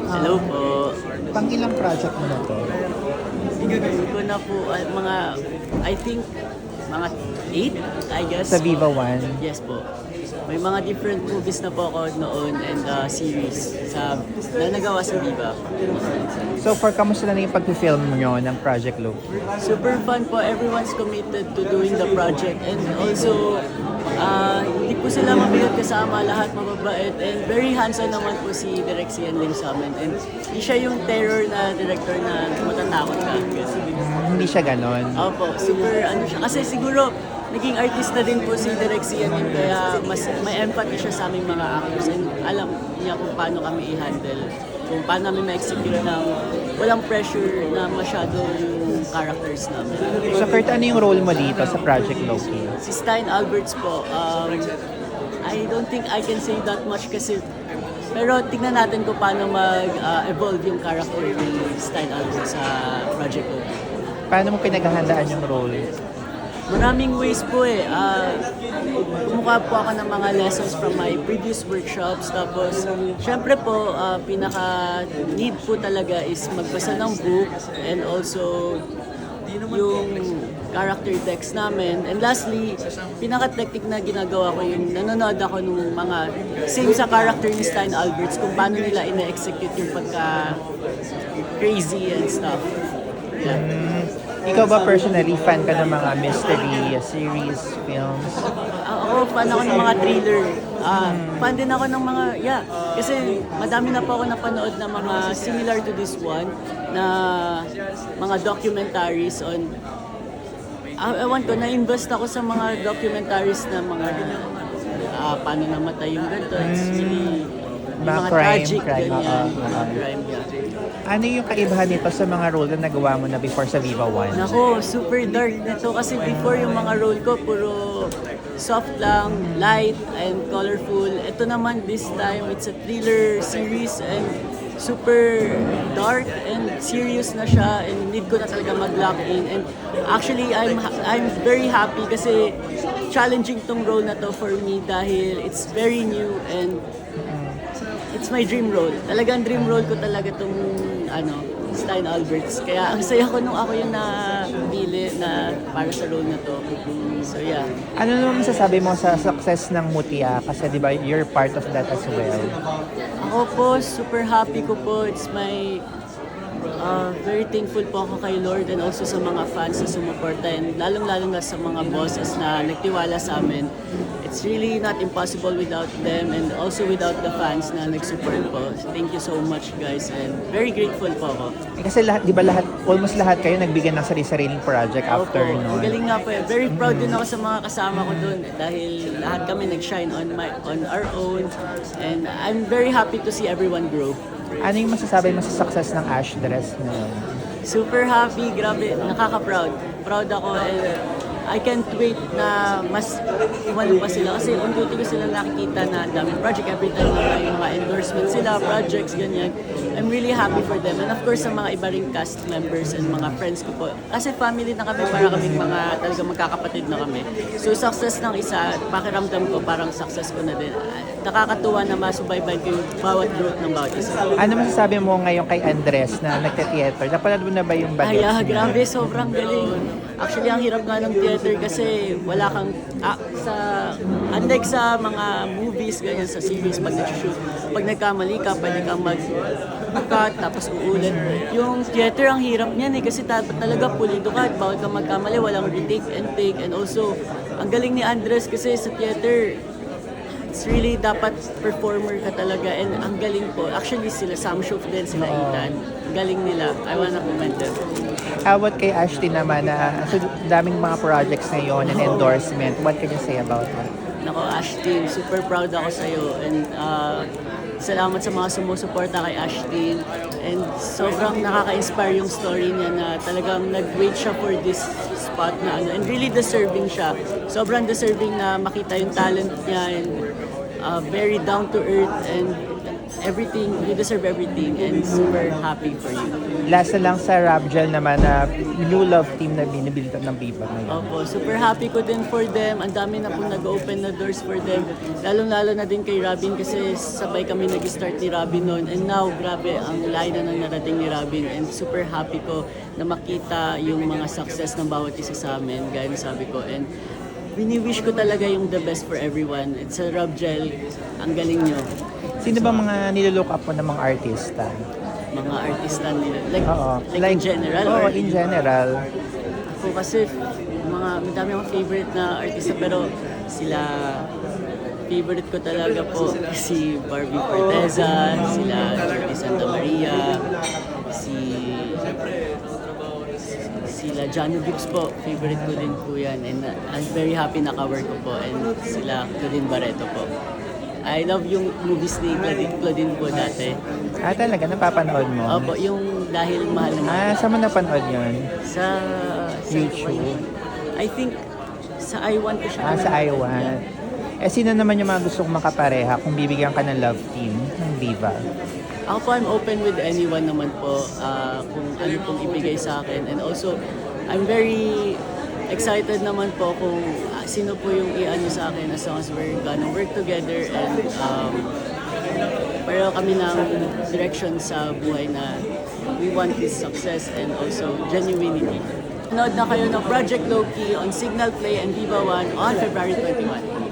Hello po. Pang ilang project mo na to? Siguro ko na po mga, I think, mga 8, I guess. Sa Viva One? Yes po. May mga different movies na po ako noon and series na nagawa sa Viva. So far, kamusta na yung pag-film nyo ng Project Loop? Super fun po. Everyone's committed to doing the project and also hindi po sila mabigat kasama, lahat mababait and very hands-on naman po si Direk Sian Lim sa amin and hindi siya yung terror na director na matatakot ka. Hindi siya ganon. Opo, super ano siya. Kasi siguro naging artista din po si Direk Sian Lim kaya mas may empathy siya sa aming mga actors and alam niya kung paano kami i-handle, kung paano namin ma-execute ng walang pressure na masyado yung characters namin. So Kurt, ano yung role mo dito sa Project Loki? Si Stein Alberts po, I don't think I can say that much kasi pero tingnan natin kung paano mag-evolve yung character ni Stein Alberts sa Project Loki. Paano mo pinaghahandaan yung role? Maraming ways po eh. Kumuha po ako ng mga lessons from my previous workshops. Tapos, syempre po, pinaka-need po talaga is magbasa ng book and also yung character text namin. And lastly, pinaka-technique na ginagawa ko yung nanonood ako ng mga same sa character ni Stein Alberts kung paano nila ina-execute yung pagka-crazy and stuff. Yeah. Ikaw ba personally fan ka ng mga mystery series, films? Ako, fan ako ng mga thriller. Fan din ako ng mga, kasi madami na po ako napanood na mga similar to this one na mga documentaries on, ewan ko, na-invest ako sa mga documentaries na mga paano namatay yung ganito. It's really, yung mga tragic, ganyan, mga crime, Ano yung kaibahan nito sa mga role na nagawa mo na before sa Viva One? Nako, super dark nito kasi before yung mga role ko puro soft lang, light and colorful. Ito naman this time it's a thriller series and super dark and serious na siya and need ko na talaga mag-lock in and actually I'm very happy kasi challenging tong role na to for me dahil it's very new and it's my dream role. Talagang dream role ko talaga tong Stein Alberts. Kaya ang saya ko nung ako yung napili na para sa role na to. So yeah. Ano naman masasabi mo sa success ng Mutia? Kasi di ba you're part of that as well. Ako po, super happy ko po. It's my very thankful po ako kay Lord and also sa mga fans na sumuporta and lalong-lalo na sa mga bosses na nagtiwala sa amin. It's really not impossible without them and also without the fans na nag-support po. Thank you so much guys and very grateful po ako. Kasi lahat, di ba almost lahat kayo nagbigyan ng sarili-sariling project after Opo, noon. ang galing nga po eh. Very proud din ako sa mga kasama ko doon dahil lahat kami nag-shine on our own and I'm very happy to see everyone grow. Ano yung masasabi mo sa success ng Ash Dress na yun? Super happy, grabe, nakaka-proud. Proud ako and I can't wait na mas umalo pa sila kasi unti-unti ko sila nakikita na daming project every time na may mga endorsements sila, projects, ganyan. I'm really happy for them and of course sa mga iba ring cast members and mga friends ko po. Kasi family na kami, para kaming mga talaga magkakapatid na kami. So success ng isa, pakiramdam ko parang success ko na din. Nakakatuwa na masubaybay ko yung bawat growth ng bawat isa. Ano masasabi mo ngayon kay Andres na nagte-theater? Napanood mo na ba yung bagets niya? Grabe, sobrang galing. Actually, ang hirap nga ng theater kasi wala kang, unlike sa mga movies, ganyan, sa series, pag nag-shoot, pag nagkamali ka, pwede kang mag-cut, tapos uulit. Yung theater, ang hirap niyan kasi talaga pulido ka, bawal kang magkamali, walang retake and take, and also, ang galing ni Andres kasi sa theater, it's really dapat performer ka talaga and ang galing po. Actually sila Sam Shuf din, sila Ethan. Galing nila. I wanna commend them. How about kay Ashley naman na so, daming mga projects ngayon and endorsement. What can you say about that? Nako Ashtin, super proud ako sa'yo and salamat sa mga sumusuporta kay Ashtin and sobrang nakaka-inspire yung story niya na talagang nag-wait siya for this spot na and really deserving siya. Sobrang deserving na makita yung talent niya and very down to earth and everything, you deserve everything, and super happy for you. Last na lang sa Rabgel naman na new love team na binibilitan ng Viva ngayon. Opo, super happy ko din for them. Ang dami na pong nag-open na doors for them. Lalong-lalo na din kay Robin kasi sabay kami nag-start ni Robin noon. And now, grabe, ang layo na nang narating ni Robin. And super happy ko na makita yung mga success ng bawat isa sa amin. Gaya na sabi ko. And wini-wish ko talaga yung the best for everyone. It's a Robgel. Ang galing nyo. Sino ba mga nilolook up mo ng mga artista? Mga artista nila. Like, Oo. like in general? Oo, or in general. Ako kasi madami akong favorite na artista pero sila favorite ko talaga po si Barbie Forteza, sila Jordi Santa Maria, sila Jano Gibbs po, favorite ko din po yan and I'm very happy naka-work ko po and sila Claudine Barreto po. I love yung movies ni Claudine po dati. Ah, talaga? Napapanood mo? Opo, yung Dahil Mahal na Mahal. Saan mo napanood yun? Sa YouTube. I think sa I-1 ko siya. Sa I-1. Sino naman yung mga gusto kong makapareha kung bibigyan ka ng love team ng Viva? Ako po, I'm open with anyone naman po kung ano pong ibigay sa akin. And also, I'm very excited naman po kung sino po yung i-ano sa akin as long as we're gonna work together and pareho kami ng direction sa buhay na we want this success and also genuinity. Nanood na kayo ng Project Low-Key on Signal Play and Viva One on February 21.